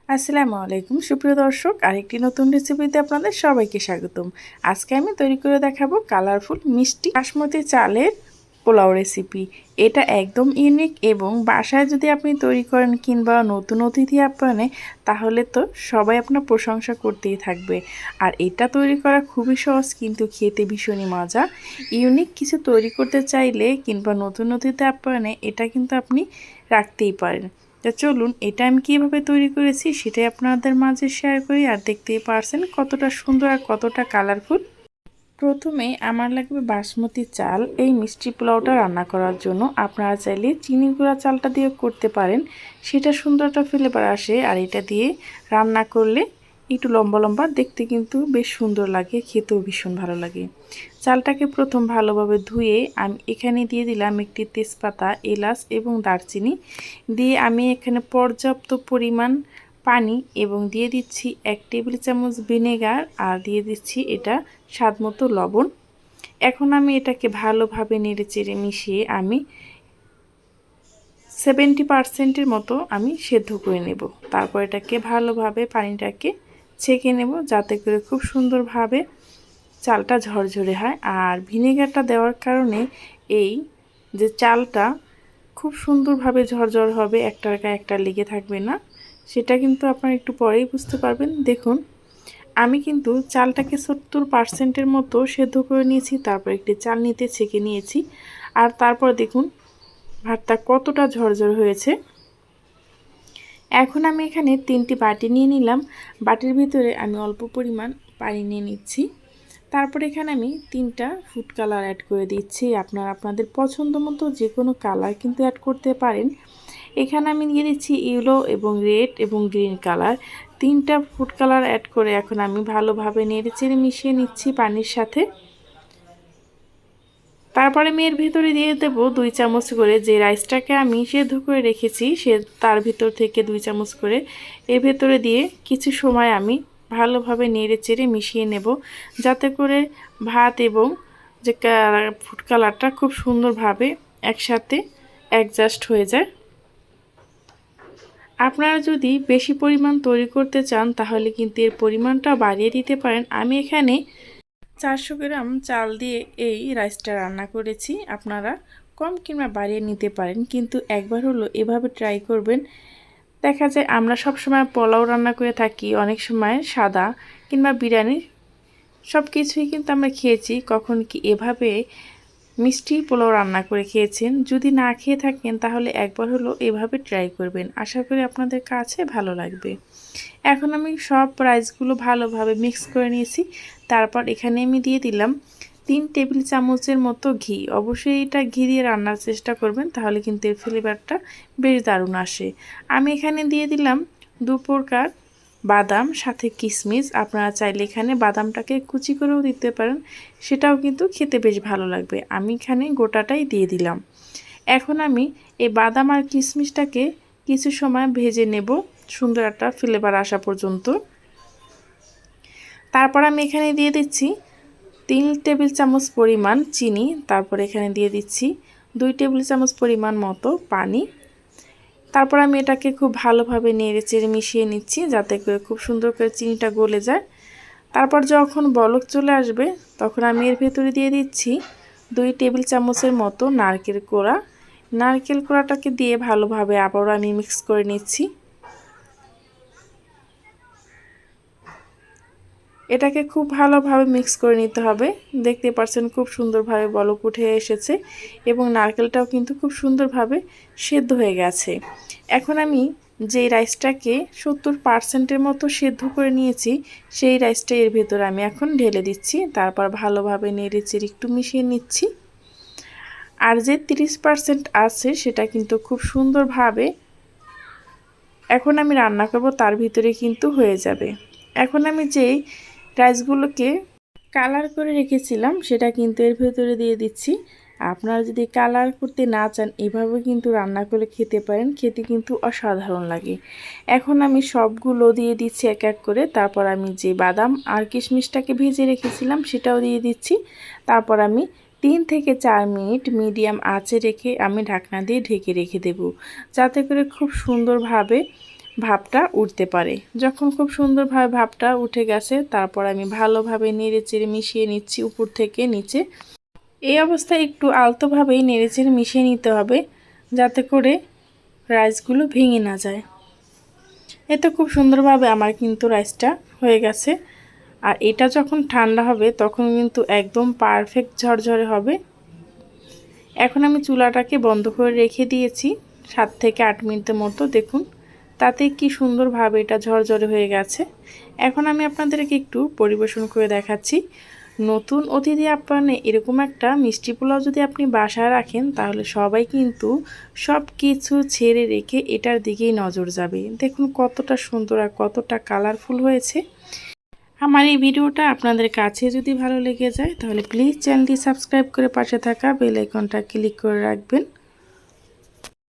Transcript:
আসসালামু আলাইকুম সুপ্রিয় দর্শক, আরেকটি নতুন রেসিপিতে আপনাদের সবাইকে স্বাগতম। আজকে আমি তৈরি করে দেখাবো কালারফুল মিষ্টি বাসমতি চালের পোলাও রেসিপি। এটা একদম ইউনিক এবং বাসায় যদি আপনি তৈরি করেন কিংবা নতুন অতিথি আপ্যায়নে, তাহলে তো সবাই আপনার প্রশংসা করতেই থাকবে। আর এটা তৈরি করা খুবই সহজ, কিন্তু খেতে ভীষণই মজা। ইউনিক কিছু তৈরি করতে চাইলে কিংবা নতুন অতিথি আপ্যায়নে এটা কিন্তু আপনি রাখতেই পারেন। তো চলুন, এটা আমি কীভাবে তৈরি করেছি সেটাই আপনাদের মাঝে শেয়ার করি। আর দেখতেই পারছেন কতটা সুন্দর আর কতটা কালারফুল। প্রথমে আমার লাগবে বাসমতি চাল। এই মিষ্টি পোলাওটা রান্না করার জন্য আপনারা চাইলে চিনি গুঁড়া চালটা দিয়ে করতে পারেন, সেটা সুন্দর একটা ফ্লেভার আসে। আর এটা দিয়ে রান্না করলে একটু লম্বা লম্বা দেখতে কিন্তু বেশ সুন্দর লাগে, খেতেও ভীষণ ভালো লাগে। চালটাকে প্রথম ভালোভাবে ধুয়ে আমি এখানে দিয়ে দিলাম একটি তেজপাতা, এলাচ এবং দারচিনি দিয়ে আমি এখানে পর্যাপ্ত পরিমাণ পানি এবং দিয়ে দিচ্ছি 1 টেবিল চামচ ভিনেগার আর দিয়ে দিচ্ছি এটা স্বাদমতো লবণ। এখন আমি এটাকে ভালোভাবে নেড়েচেড়ে মিশিয়ে আমি 70% মতো আমি সেদ্ধ করে নেব। তারপর এটাকে ভালোভাবে পানিটাকে ছেঁকে নেব, যাতে করে খুব সুন্দরভাবে চালটা ঝরঝরে হয়। আর ভিনেগারটা দেওয়ার কারণে এই যে চালটা খুব সুন্দরভাবে ঝরঝর হবে, একটার গায়ে একটা লেগে থাকবে না। সেটা কিন্তু আপনারা একটু পরেই বুঝতে পারবেন। দেখুন, আমি কিন্তু চালটাকে 70% মতো সেদ্ধ করে নিয়েছি, তারপর একটি চালনিতে ছেঁকে নিয়েছি। আর তারপর দেখুন ভাতটা কতটা ঝরঝর হয়েছে। এখন আমি এখানে 3টি বাটি নিয়ে নিলাম। বাটির ভিতরে আমি অল্প পরিমাণ পানি নিয়ে নিচ্ছি। তারপর এখানে আমি 3টা ফুড কালার অ্যাড করে দিচ্ছি। আপনারা আপনাদের পছন্দ মতো যে কোনো কালার কিন্তু অ্যাড করতে পারেন। এখানে আমি দিয়ে দিচ্ছি ইয়েলো এবং রেড এবং গ্রিন কালার। 3টা ফুড কালার অ্যাড করে এখন আমি ভালোভাবে নেড়েচেড়ে মিশিয়ে নিচ্ছি পানির সাথে। তারপরে আমি এর ভিতরে দিয়ে দেবো 2 চামচ করে যে রাইসটাকে আমি সেদ্ধ করে রেখেছি, তার ভিতর থেকে 2 চামচ করে এর ভেতরে দিয়ে কিছু সময় আমি ভালোভাবে নেড়েচেড়ে মিশিয়ে নেব, যাতে করে ভাত এবং যে ফুড কালারটা খুব সুন্দরভাবে একসাথে অ্যাডজাস্ট হয়ে যায়। আপনারা যদি বেশি পরিমাণ তৈরি করতে চান তাহলে কিন্তু এর পরিমাণটা বাড়িয়ে দিতে পারেন। আমি এখানে 400 গ্রাম চাল দিয়ে এই রাইসটা রান্না করেছি। আপনারা কম কিংবা বাড়িয়ে নিতে পারেন, কিন্তু একবার হলো এভাবে ট্রাই করবেন। দেখা যায় আমরা সব সময় পোলাও রান্না করে থাকি, অনেক সময় সাদা কিংবা বিরিয়ানি সব কিছুই কিন্তু আমরা খেয়েছি। কখন কি এভাবে মিষ্টি পোলাও রান্না করে খেয়েছেন? যদি না খেয়ে থাকেন তাহলে একবার হলো এভাবে ট্রাই করবেন, আশা করি আপনাদের কাছে ভালো লাগবে। এখন আমি সব রাইসগুলো ভালোভাবে মিক্স করে নিয়েছি। তারপর এখানে আমি দিয়ে দিলাম 3 টেবিল চামচের মতো ঘি। অবশ্যই এটা ঘি দিয়ে রান্নার চেষ্টা করবেন, তাহলে কিন্তু এর ফ্লেভারটা বেশ দারুণ আসে। আমি এখানে দিয়ে দিলাম 2 প্রকার বাদাম, সাথে কিশমিশ। আপনারা চাইলে এখানে বাদামটাকে কুচি করেও দিতে পারেন, সেটাও কিন্তু খেতে বেশ ভালো লাগবে। আমি এখানে গোটাটাই দিয়ে দিলাম। এখন আমি এই বাদাম আর কিশমিশটাকে কিছু সময় ভেজে নেব, সুন্দর একটা ফ্লেভার আসা পর্যন্ত। তারপর আমি এখানে দিয়ে দিচ্ছি 3 টেবিল চামচ পরিমাণ চিনি। তারপর এখানে দিয়ে দিচ্ছি 2 টেবিল চামচ পরিমাণ মতো পানি। তারপর আমি এটাকে খুব ভালোভাবে নেড়েচেড়ে মিশিয়ে নিচ্ছি, যাতে করে খুব সুন্দর করে চিনিটা গলে যায়। তারপর যখন বলক চলে আসবে তখন আমি এর ভেতরে দিয়ে দিচ্ছি 2 টেবিল চামচের মতো নারকেল কোড়া। নারকেল কোড়াটাকে দিয়ে ভালোভাবে আবারও আমি মিক্স করে নিচ্ছি। এটাকে খুব ভালোভাবে মিক্স করে নিতে হবে। দেখতে পাচ্ছেন খুব সুন্দরভাবে বলক উঠে এসেছে এবং নারকেলটাও কিন্তু খুব সুন্দরভাবে সেদ্ধ হয়ে গেছে। এখন আমি যে রাইসটাকে 70%-এর মতো সেদ্ধ করে নিয়েছি, সেই রাইসটা এর ভেতরে আমি এখন ঢেলে দিচ্ছি। তারপর ভালোভাবে নেড়েচেড়ে একটু মিশিয়ে নিচ্ছি। আর যে 30% আছে সেটা কিন্তু খুব সুন্দরভাবে এখন আমি রান্না করব, তার ভিতরে কিন্তু হয়ে যাবে। এখন আমি যেই রাইসগুলোকে কালার করে রেখেছিলাম সেটা কিন্তু এর ভেতরে দিয়ে দিচ্ছি। আপনারা যদি কালার করতে না চান এভাবে কিন্তু রান্না করে খেতে পারেন, খেতে কিন্তু অসাধারণ লাগে। এখন আমি সবগুলো দিয়ে দিচ্ছি এক এক করে। তারপর আমি যে বাদাম আর কিশমিশটাকে ভেজে রেখেছিলাম সেটাও দিয়ে দিচ্ছি। তারপর আমি 3 থেকে 4 মিনিট মিডিয়াম আঁচে রেখে আমি ঢাকনা দিয়ে ঢেকে রেখে দেব, যাতে করে খুব সুন্দরভাবে ভাপটা উঠতে পারে। যখন খুব সুন্দরভাবে ভাপটা উঠে গেছে তারপর আমি ভালোভাবে নেড়েচেড়ে মিশিয়ে নিচ্ছি উপর থেকে নিচে। এই অবস্থায় একটু আলতোভাবেই নেড়েচেড়ে মিশিয়ে নিতে হবে যাতে করে রাইসগুলো ভেঙে না যায়। এতে খুব সুন্দরভাবে আমার কিন্তু রাইসটা হয়ে গেছে। আর এটা যখন ঠান্ডা হবে তখন কিন্তু একদম পারফেক্ট ঝরঝরে হবে। এখন আমি চুলাটাকে বন্ধ করে রেখে দিয়েছি 7 থেকে 8 মিনিটের মতো। দেখুন তাতে কি সুন্দরভাবে এটা ঝরঝরে হয়ে গেছে। এখন আমি আপনাদেরকে একটু পরিবেশন করে দেখাচ্ছি। নতুন অতিথি আপ্যায়নে এরকম একটা মিষ্টি পোলাও যদি আপনি বাসায় রাখেন তাহলে সবাই কিন্তু সব কিছু ছেড়ে রেখে এটার দিকেই নজর যাবে। দেখুন কতটা সুন্দর আর কতটা কালারফুল হয়েছে। আমার এই ভিডিওটা আপনাদের কাছে যদি ভালো লেগে যায় তাহলে প্লিজ চ্যানেলটি সাবস্ক্রাইব করে পাশে থাকা বেল আইকনটা ক্লিক করে রাখবেন।